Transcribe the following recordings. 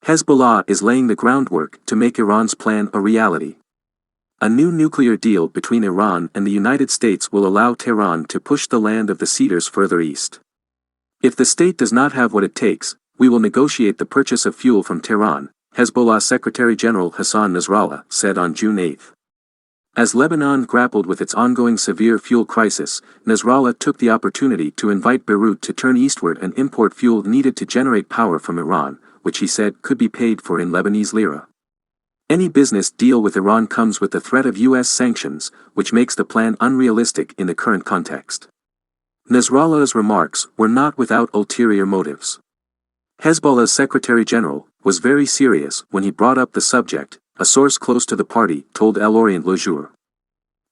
Hezbollah is laying the groundwork to make Iran's plan a reality. A new nuclear deal between Iran and the United States will allow Tehran to push the land of the cedars further east. If the state does not have what it takes, we will negotiate the purchase of fuel from Tehran, Hezbollah Secretary General Hassan Nasrallah said on June 8. As Lebanon grappled with its ongoing severe fuel crisis, Nasrallah took the opportunity to invite Beirut to turn eastward and import fuel needed to generate power from Iran, which he said could be paid for in Lebanese lira. Any business deal with Iran comes with the threat of U.S. sanctions, which makes the plan unrealistic in the current context. Nasrallah's remarks were not without ulterior motives. Hezbollah's Secretary General was very serious when he brought up the subject, a source close to the party told El Orient Le Jour.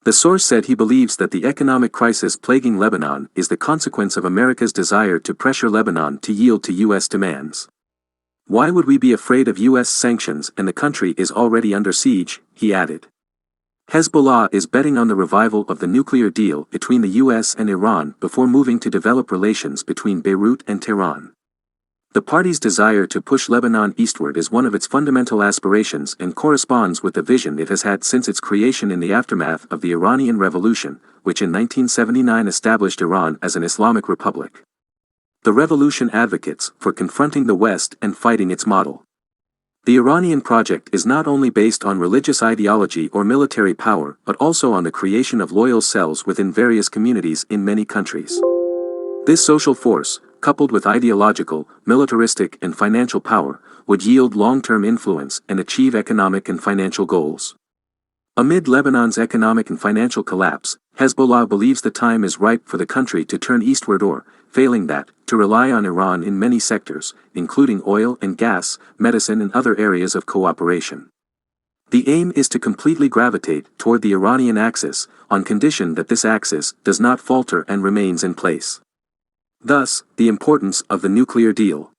The source said he believes that the economic crisis plaguing Lebanon is the consequence of America's desire to pressure Lebanon to yield to U.S. demands. Why would we be afraid of U.S. sanctions and the country is already under siege, he added. Hezbollah is betting on the revival of the nuclear deal between the U.S. and Iran before moving to develop relations between Beirut and Tehran. The party's desire to push Lebanon eastward is one of its fundamental aspirations and corresponds with the vision it has had since its creation in the aftermath of the Iranian Revolution, which in 1979 established Iran as an Islamic republic. The revolution advocates for confronting the West and fighting its model. The Iranian project is not only based on religious ideology or military power but also on the creation of loyal cells within various communities in many countries. This social force, coupled with ideological, militaristic and financial power, would yield long-term influence and achieve economic and financial goals. Amid Lebanon's economic and financial collapse, Hezbollah believes the time is ripe for the country to turn eastward or, failing that, to rely on Iran in many sectors, including oil and gas, medicine and other areas of cooperation. The aim is to completely gravitate toward the Iranian axis, on condition that this axis does not falter and remains in place. Thus, the importance of the nuclear deal.